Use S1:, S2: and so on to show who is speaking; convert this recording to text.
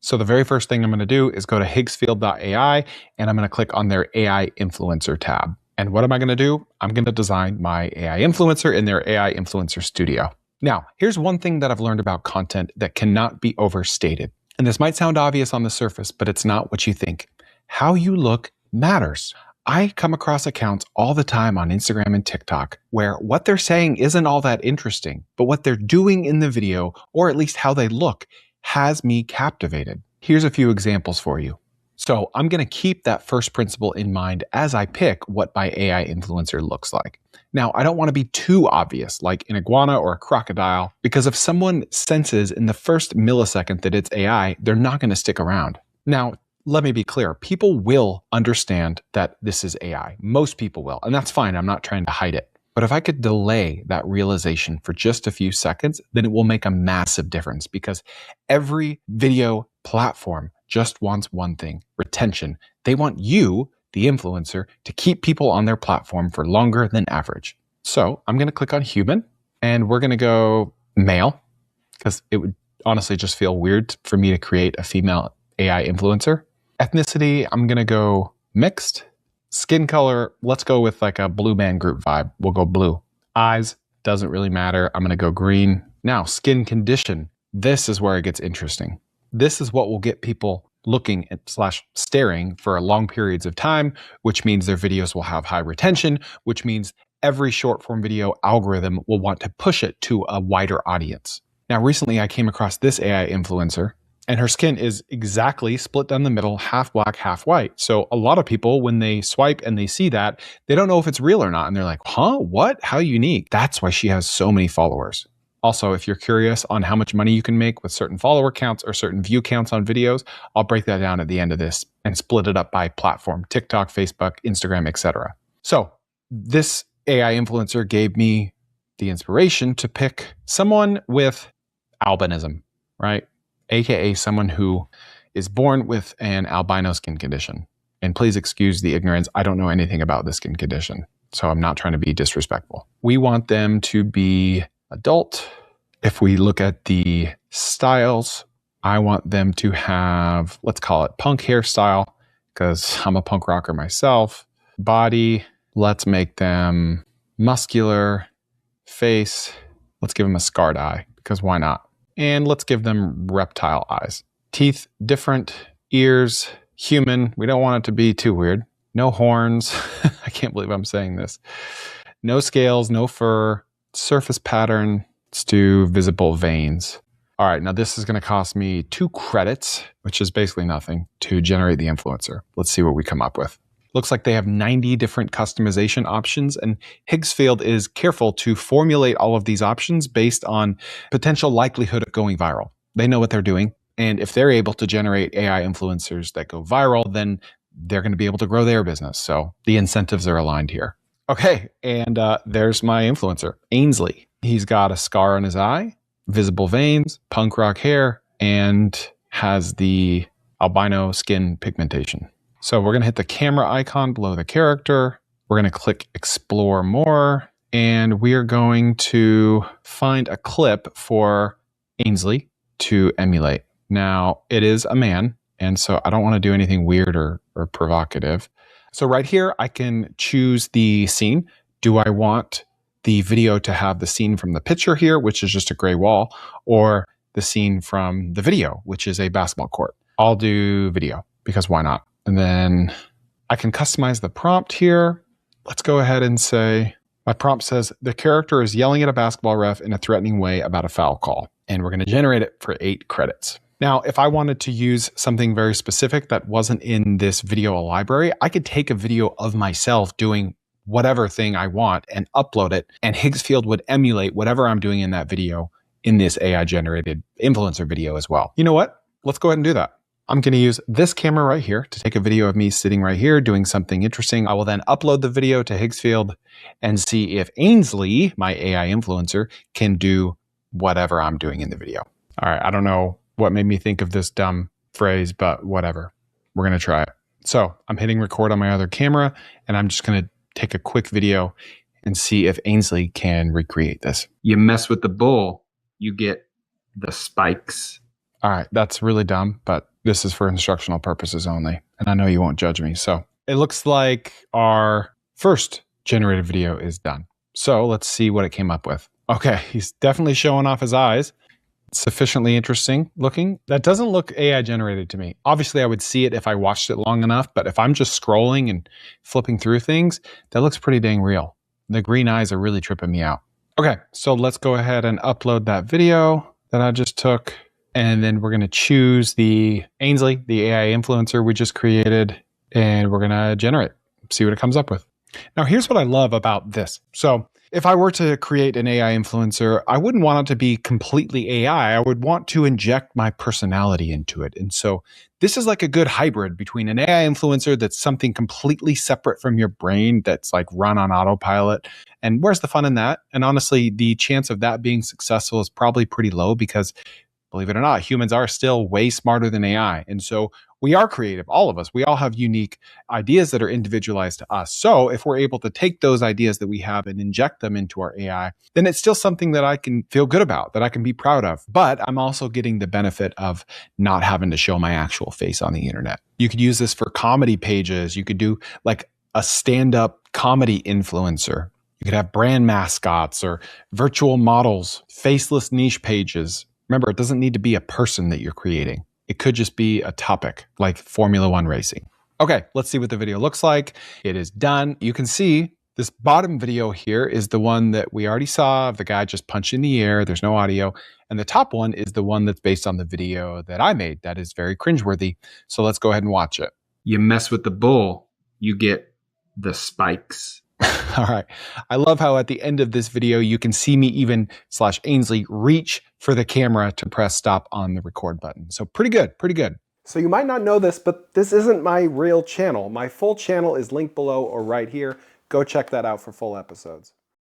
S1: So the very first thing I'm going to do is go to Higgsfield AI and I'm going to click on their AI Influencer tab. And what am I going to do? I'm going to design my AI influencer in their AI Influencer Studio. Now, here's one thing that I've learned about content that cannot be overstated. And this might sound obvious on the surface, but it's not what you think. How you look matters. I come across accounts all the time on Instagram and TikTok where what they're saying isn't all that interesting, but what they're doing in the video, or at least how they look, has me captivated. Here's a few examples for you. So I'm going to keep that first principle in mind as I pick what my AI influencer looks like. Now, I don't want to be too obvious, like an iguana or a crocodile, because if someone senses in the first millisecond that it's AI, they're not going to stick around. Now, let me be clear. People will understand that this is AI. Most people will, and that's fine. I'm not trying to hide it. But if I could delay that realization for just a few seconds, then it will make a massive difference, because every video platform just wants one thing: retention. They want you, the influencer, to keep people on their platform for longer than average. So I'm going to click on human, and we're going to go male, because it would honestly just feel weird for me to create a female AI influencer. Ethnicity, I'm going to go mixed. Skin color, let's go with like a blue man group vibe. We'll go blue. Eyes, doesn't really matter. I'm going to go green. Now, skin condition. This is where it gets interesting. This is what will get people looking at / staring for long periods of time, which means their videos will have high retention, which means every short form video algorithm will want to push it to a wider audience. Now, recently I came across this AI influencer, and her skin is exactly split down the middle, half black, half white. So a lot of people, when they swipe and they see that, they don't know if it's real or not. And they're like, huh, what? How unique. That's why she has so many followers. Also, if you're curious on how much money you can make with certain follower counts or certain view counts on videos, I'll break that down at the end of this and split it up by platform: TikTok, Facebook, Instagram, etc. So this AI influencer gave me the inspiration to pick someone with albinism, right? AKA someone who is born with an albino skin condition. And please excuse the ignorance. I don't know anything about this skin condition, so I'm not trying to be disrespectful. We want them to be adult. If we look at the styles, I want them to have, let's call it punk hairstyle, because I'm a punk rocker myself. Body, let's make them muscular. Face, let's give them a scarred eye, because why not? And let's give them reptile eyes. Teeth, different. Ears, human. We don't want it to be too weird. No horns. I can't believe I'm saying this. No scales, no fur. Surface pattern. Let's do visible veins. All right, now this is going to cost me 2 credits, which is basically nothing, to generate the influencer. Let's see what we come up with. Looks like they have 90 different customization options, and Higgsfield is careful to formulate all of these options based on potential likelihood of going viral. They know what they're doing, and if they're able to generate AI influencers that go viral, then they're going to be able to grow their business. So the incentives are aligned here. Okay, and there's my influencer, Ainsley. He's got a scar on his eye, visible veins, punk rock hair, and has the albino skin pigmentation. So we're going to hit the camera icon below the character. We're going to click explore more, and we are going to find a clip for Ainsley to emulate. Now, it is a man, and so I don't want to do anything weird or provocative. So right here, I can choose the scene. Do I want the video to have the scene from the picture here, which is just a gray wall, or the scene from the video, which is a basketball court? I'll do video, because why not? And then I can customize the prompt here. Let's go ahead and say, my prompt says, the character is yelling at a basketball ref in a threatening way about a foul call. And we're going to generate it for 8 credits. Now, if I wanted to use something very specific that wasn't in this video library, I could take a video of myself doing whatever thing I want and upload it, and Higgsfield would emulate whatever I'm doing in that video in this AI generated influencer video as well. You know what? Let's go ahead and do that. I'm going to use this camera right here to take a video of me sitting right here doing something interesting. I will then upload the video to Higgsfield and see if Ainsley, my AI influencer, can do whatever I'm doing in the video. All right, I don't know what made me think of this dumb phrase, but whatever. We're going to try it. So I'm hitting record on my other camera, and I'm just going to take a quick video and see if Ainsley can recreate this. You mess with the bull, you get the spikes. All right, that's really dumb, but This is for instructional purposes only, and I know you won't judge me. So it looks like our first generated video is done. So let's see what it came up with. Okay, he's definitely showing off his eyes. Sufficiently interesting looking. That doesn't look AI generated to me. Obviously, I would see it if I watched it long enough, but if I'm just scrolling and flipping through things, that looks pretty dang real. The green eyes are really tripping me out. Okay, so let's go ahead and upload that video that I just took. And then we're going to choose the Ainsley, the AI influencer we just created, and we're going to generate, see what it comes up with. Now, here's what I love about this. So if I were to create an AI influencer, I wouldn't want it to be completely AI. I would want to inject my personality into it. And so this is like a good hybrid between an AI influencer that's something completely separate from your brain, that's like run on autopilot. And where's the fun in that? And honestly, the chance of that being successful is probably pretty low because, believe it or not, humans are still way smarter than AI. And so we are creative, all of us. We all have unique ideas that are individualized to us. So if we're able to take those ideas that we have and inject them into our AI, then it's still something that I can feel good about, that I can be proud of. But I'm also getting the benefit of not having to show my actual face on the internet. You could use this for comedy pages. You could do like a stand-up comedy influencer. You could have brand mascots or virtual models, faceless niche pages. Remember, it doesn't need to be a person that you're creating. It could just be a topic like Formula One racing. Okay, let's see what the video looks like. It is done. You can see this bottom video here is the one that we already saw of the guy just punching the air. There's no audio. And the top one is the one that's based on the video that I made. That is very cringeworthy. So let's go ahead and watch it. You mess with the bull, you get the spikes. All right. I love how at the end of this video, you can see me even / Ainsley reach for the camera to press stop on the record button. So pretty good, pretty good.
S2: So you might not know this, but this isn't my real channel. My full channel is linked below or right here. Go check that out for full episodes.